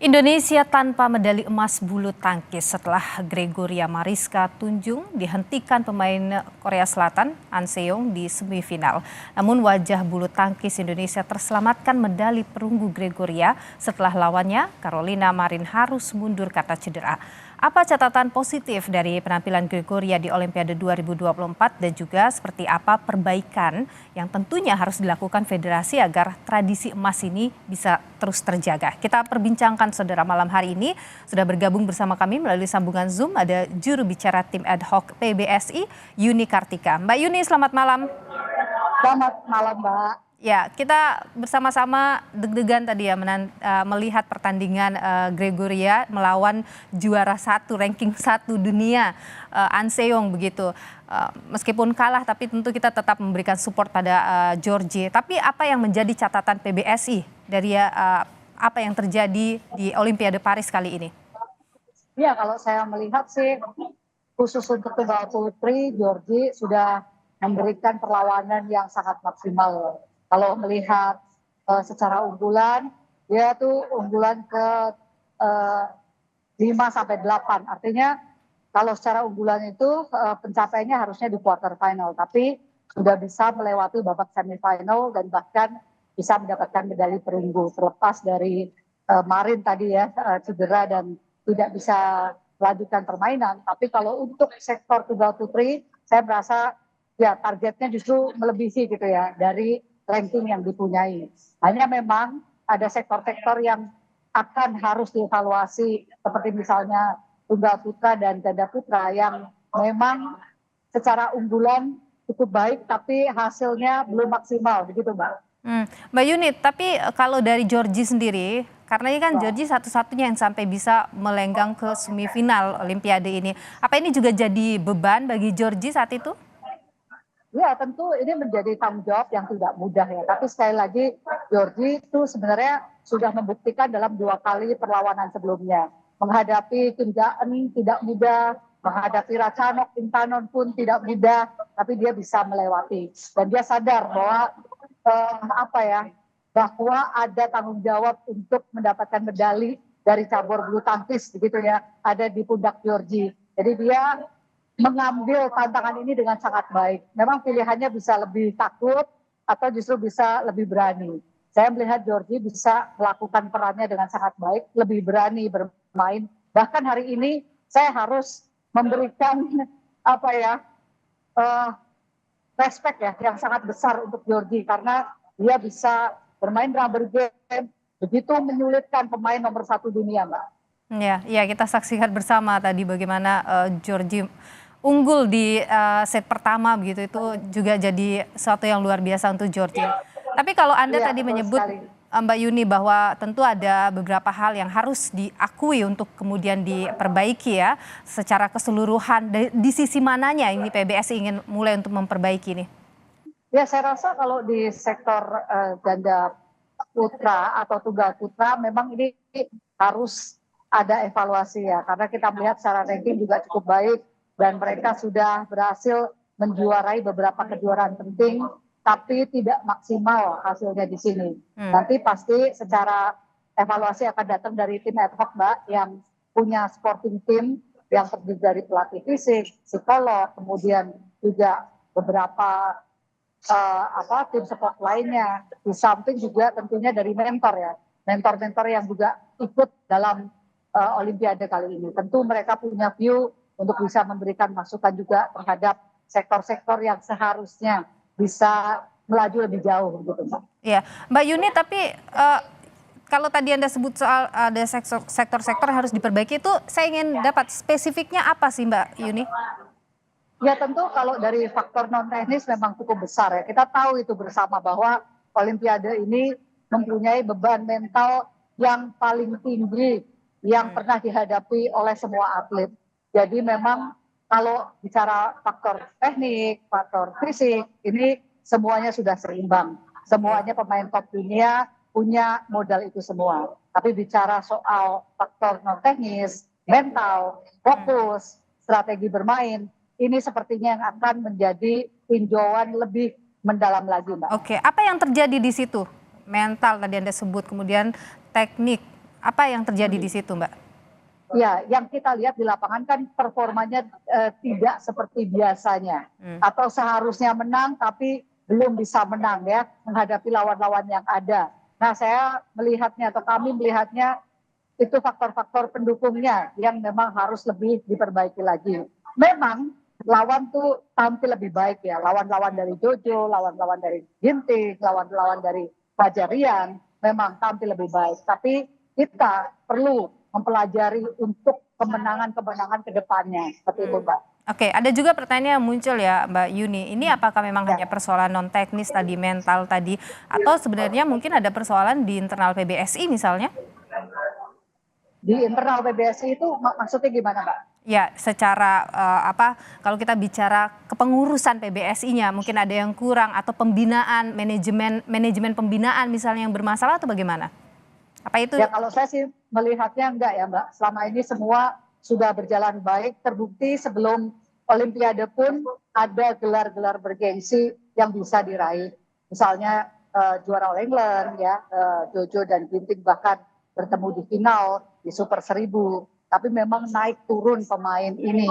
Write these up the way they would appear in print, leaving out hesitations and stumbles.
Indonesia tanpa medali emas bulu tangkis setelah Gregoria Mariska Tunjung dihentikan pemain Korea Selatan An Seong di semifinal. Namun wajah bulu tangkis Indonesia terselamatkan medali perunggu Gregoria setelah lawannya Carolina Marin harus mundur karena cedera. Apa catatan positif dari penampilan Gregoria di Olimpiade 2024 dan juga seperti apa perbaikan yang tentunya harus dilakukan federasi agar tradisi emas ini bisa terus terjaga. Kita perbincangkan saudara malam hari ini. Sudah bergabung bersama kami melalui sambungan Zoom ada juru bicara tim ad hoc PBSI Yuni Kartika. Mbak Yuni, selamat malam. Selamat malam, Mbak. Ya, kita bersama-sama deg-degan tadi ya melihat pertandingan Gregoria melawan juara satu, ranking 1 dunia An Seong begitu. Meskipun kalah tapi tentu kita tetap memberikan support pada Georgie. Tapi apa yang menjadi catatan PBSI dari apa yang terjadi di Olimpiade Paris kali ini? Ya, kalau saya melihat sih khusus untuk tunggal putri, Georgie sudah memberikan perlawanan yang sangat maksimal. Kalau melihat secara unggulan, dia tuh unggulan ke 5-8. Artinya kalau secara unggulan itu pencapaiannya harusnya di quarter final. Tapi sudah bisa melewati babak semifinal dan bahkan bisa mendapatkan medali perunggu. Terlepas dari Marin tadi ya cedera dan tidak bisa melanjutkan permainan. Tapi kalau untuk sektor tunggal putri, saya merasa ya targetnya justru melebihi gitu ya dari ranking yang dipunyai. Hanya memang ada sektor-sektor yang akan harus dievaluasi seperti misalnya tunggal putra dan ganda putra yang memang secara unggulan cukup baik tapi hasilnya belum maksimal begitu, Mbak. Mbak Yuni, tapi kalau dari Georgie sendiri, karena ini kan Georgie satu-satunya yang sampai bisa melenggang ke semifinal Olimpiade ini. Apa ini juga jadi beban bagi Georgie saat itu? Ya, tentu ini menjadi tanggung jawab yang tidak mudah ya. Tapi sekali lagi, Georgie itu sebenarnya sudah membuktikan dalam 2 kali perlawanan sebelumnya. Menghadapi Kim Jae-eun tidak mudah, menghadapi Ratchanok, Intanon pun tidak mudah, tapi dia bisa melewati. Dan dia sadar bahwa bahwa ada tanggung jawab untuk mendapatkan medali dari cabur bulu tangkis begitu ya, ada di pundak Georgie. Jadi dia mengambil tantangan ini dengan sangat baik. Memang pilihannya bisa lebih takut atau justru bisa lebih berani. Saya melihat Georgie bisa melakukan perannya dengan sangat baik, lebih berani bermain. Bahkan hari ini saya harus memberikan respect ya yang sangat besar untuk Georgie karena dia bisa bermain rubber game begitu menyulitkan pemain nomor 1 dunia, Mbak. Ya, kita saksikan bersama tadi bagaimana Georgie unggul di set pertama begitu, itu juga jadi sesuatu yang luar biasa untuk Georgie. Tapi kalau Anda Iya, tadi betul menyebut sekali. Mbak Yuni bahwa tentu ada beberapa hal yang harus diakui untuk kemudian diperbaiki ya secara keseluruhan. Di sisi mananya ini PBSI ingin mulai untuk memperbaiki ini? Ya, saya rasa kalau di sektor ganda putra atau tunggal putra memang ini harus ada evaluasi ya karena kita melihat secara ranking juga cukup baik dan mereka sudah berhasil menjuarai beberapa kejuaraan penting tapi tidak maksimal hasilnya di sini. Nanti pasti secara evaluasi akan datang dari tim ad hoc, Mbak, yang punya sporting team yang terdiri dari pelatih fisik, psikolog, kemudian juga beberapa tim support lainnya. Di samping juga tentunya dari mentor ya, mentor-mentor yang juga ikut dalam Olimpiade kali ini. Tentu mereka punya view untuk bisa memberikan masukan juga terhadap sektor-sektor yang seharusnya bisa melaju lebih jauh gitu, Mbak. Iya, Mbak Yuni, tapi kalau tadi Anda sebut soal ada sektor-sektor yang harus diperbaiki itu, saya ingin dapat spesifiknya apa sih Mbak Yuni? Ya tentu kalau dari faktor non teknis memang cukup besar ya. Kita tahu itu bersama bahwa Olimpiade ini mempunyai beban mental yang paling tinggi yang pernah dihadapi oleh semua atlet. Jadi memang kalau bicara faktor teknik, faktor fisik, ini semuanya sudah seimbang. Semuanya pemain top dunia punya modal itu semua. Tapi bicara soal faktor non teknis, mental, fokus, strategi bermain, ini sepertinya yang akan menjadi tinjauan lebih mendalam lagi, Mbak. Oke, apa yang terjadi di situ? Mental tadi Anda sebut, kemudian teknik. Apa yang terjadi di situ, Mbak? Ya, yang kita lihat di lapangan kan performanya tidak seperti biasanya. Atau seharusnya menang tapi belum bisa menang ya menghadapi lawan-lawan yang ada. Nah, saya melihatnya atau kami melihatnya itu faktor-faktor pendukungnya yang memang harus lebih diperbaiki lagi. Memang lawan tuh tampil lebih baik ya, lawan-lawan dari Jojo, lawan-lawan dari Ginting, lawan-lawan dari Fajarian memang tampil lebih baik. Tapi kita perlu mempelajari untuk kemenangan-kemenangan ke depannya. Seperti itu, Mbak. Oke, ada juga pertanyaan yang muncul ya Mbak Yuni. Ini apakah memang hanya persoalan non teknis tadi, mental tadi, atau sebenarnya mungkin ada persoalan di internal PBSI misalnya? Di internal PBSI itu maksudnya gimana, Mbak? Ya, secara kalau kita bicara kepengurusan PBSI-nya mungkin ada yang kurang atau pembinaan manajemen pembinaan misalnya yang bermasalah atau bagaimana? Apa itu? Ya kalau saya sih melihatnya enggak ya Mbak. Selama ini semua sudah berjalan baik. Terbukti sebelum Olimpiade pun ada gelar-gelar bergengsi yang bisa diraih. Misalnya juara All England ya, Jojo dan Ginting bahkan bertemu di final di Super 1000. Tapi memang naik turun pemain ini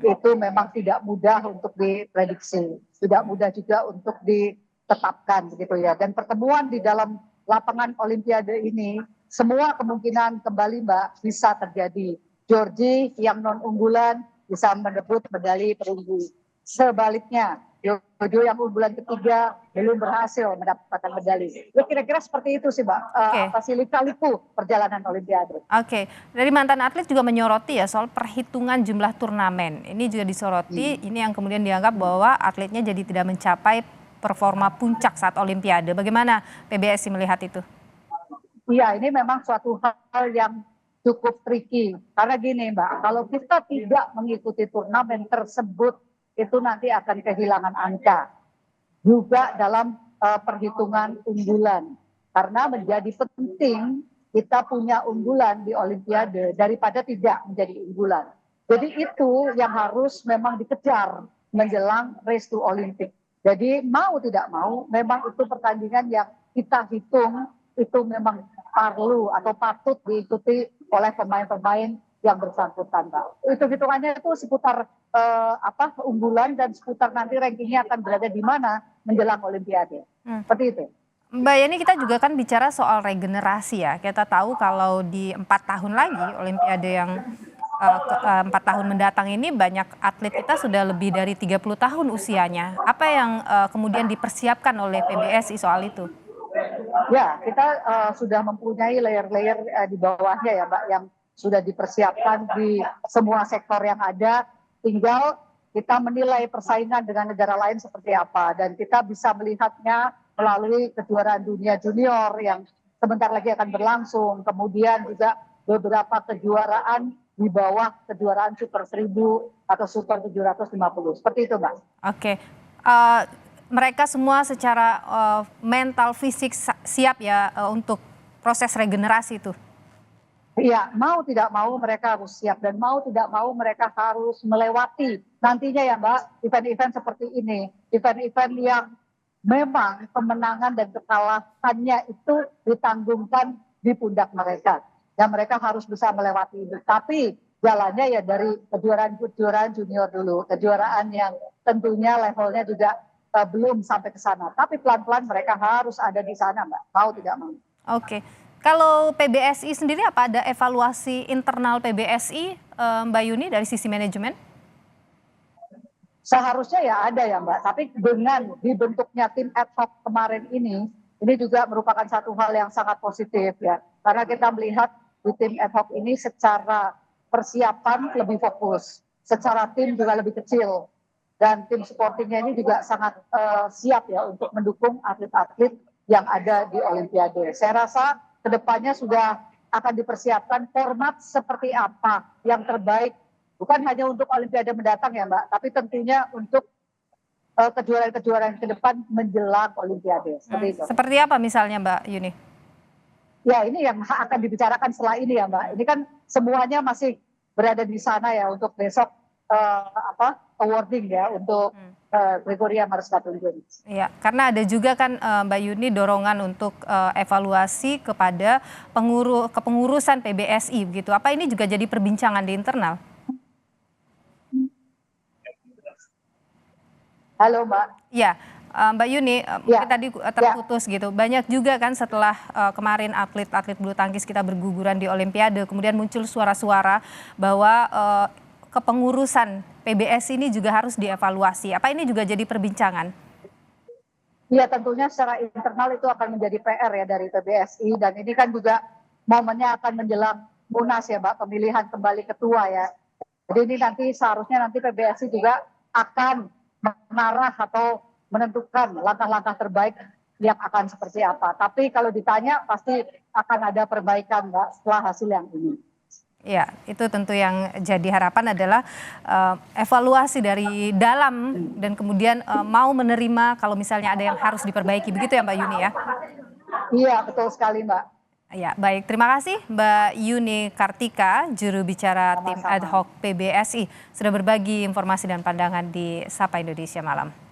itu memang tidak mudah untuk diprediksi, tidak mudah juga untuk ditetapkan begitu ya. Dan pertemuan di dalam lapangan Olimpiade ini semua kemungkinan kembali Mbak bisa terjadi. Georgie yang non unggulan bisa merebut medali perunggu. Sebaliknya, Jojo yang unggulan ketiga belum berhasil mendapatkan medali. Ya kira-kira seperti itu sih Mbak. Pasti lika-liku perjalanan Olimpiade. Oke, dari mantan atlet juga menyoroti ya soal perhitungan jumlah turnamen. Ini juga disoroti, ini yang kemudian dianggap bahwa atletnya jadi tidak mencapai performa puncak saat Olimpiade. Bagaimana PBSI melihat itu? Iya, ini memang suatu hal yang cukup tricky. Karena gini Mbak, kalau kita tidak mengikuti turnamen tersebut, itu nanti akan kehilangan angka. Juga dalam perhitungan unggulan. Karena menjadi penting kita punya unggulan di Olimpiade daripada tidak menjadi unggulan. Jadi itu yang harus memang dikejar menjelang race to Olympic. Jadi mau tidak mau, memang itu pertandingan yang kita hitung itu memang perlu atau patut diikuti oleh pemain-pemain yang bersangkutan, Mbak. Itu hitungannya itu seputar unggulan dan seputar nanti rankingnya akan berada di mana menjelang Olimpiade. Seperti itu. Mbak Yani, kita juga kan bicara soal regenerasi ya. Kita tahu kalau di 4 tahun lagi Olimpiade yang 4 tahun mendatang ini banyak atlet kita sudah lebih dari 30 tahun usianya. Apa yang kemudian dipersiapkan oleh PBSI soal itu? Ya, kita sudah mempunyai layer-layer di bawahnya ya Mbak, yang sudah dipersiapkan di semua sektor yang ada. Tinggal kita menilai persaingan dengan negara lain seperti apa. Dan kita bisa melihatnya melalui kejuaraan dunia junior yang sebentar lagi akan berlangsung. Kemudian juga beberapa kejuaraan di bawah kejuaraan Super 1000 atau Super 750. Seperti itu Mbak. Oke. Mereka semua secara mental, fisik siap ya untuk proses regenerasi itu? Iya, mau tidak mau mereka harus siap dan mau tidak mau mereka harus melewati nantinya ya Mbak, event-event seperti ini. Event-event yang memang kemenangan dan kekalahannya itu ditanggungkan di pundak mereka. Dan mereka harus bisa melewati itu. Tapi jalannya ya dari kejuaraan junior dulu, kejuaraan yang tentunya levelnya juga belum sampai ke sana. Tapi pelan-pelan mereka harus ada di sana Mbak, mau tidak mau. Oke. Kalau PBSI sendiri apa ada evaluasi internal PBSI Mbak Yuni dari sisi manajemen? Seharusnya ya ada ya Mbak, tapi dengan dibentuknya tim ad hoc kemarin ini juga merupakan satu hal yang sangat positif ya. Karena kita melihat di tim ad hoc ini secara persiapan lebih fokus, secara tim juga lebih kecil. Dan tim supportingnya ini juga sangat siap ya untuk mendukung atlet-atlet yang ada di Olimpiade. Saya rasa kedepannya sudah akan dipersiapkan format seperti apa yang terbaik, bukan hanya untuk Olimpiade mendatang ya Mbak, tapi tentunya untuk kejuaraan-kejuaraan ke depan menjelang Olimpiade. Seperti itu. Seperti apa misalnya Mbak Yuni? Ya ini yang akan dibicarakan setelah ini ya Mbak. Ini kan semuanya masih berada di sana ya untuk besok awarding ya untuk Gregoria Mariska Tunjung. Ya, karena ada juga kan Mbak Yuni dorongan untuk evaluasi kepada kepengurusan PBSI begitu. Apa ini juga jadi perbincangan di internal? Halo Mbak. Ya, Mbak Yuni, mungkin tadi terputus gitu. Banyak juga kan setelah kemarin atlet-atlet bulu tangkis kita berguguran di Olimpiade, kemudian muncul suara-suara bahwa kepengurusan PBSI ini juga harus dievaluasi. Apa ini juga jadi perbincangan? Iya, tentunya secara internal itu akan menjadi PR ya dari PBSI, dan ini kan juga momennya akan menjelang Munas ya Mbak, pemilihan kembali ketua ya. Jadi ini seharusnya nanti PBSI juga akan menarah atau menentukan langkah-langkah terbaik yang akan seperti apa. Tapi kalau ditanya pasti akan ada perbaikan Mbak setelah hasil yang ini. Ya, itu tentu yang jadi harapan adalah evaluasi dari dalam dan kemudian mau menerima kalau misalnya ada yang harus diperbaiki. Begitu ya Mbak Yuni ya? Iya, betul sekali Mbak. Ya, baik. Terima kasih Mbak Yuni Kartika, juru bicara tim ad hoc PBSI, sudah berbagi informasi dan pandangan di Sapa Indonesia Malam.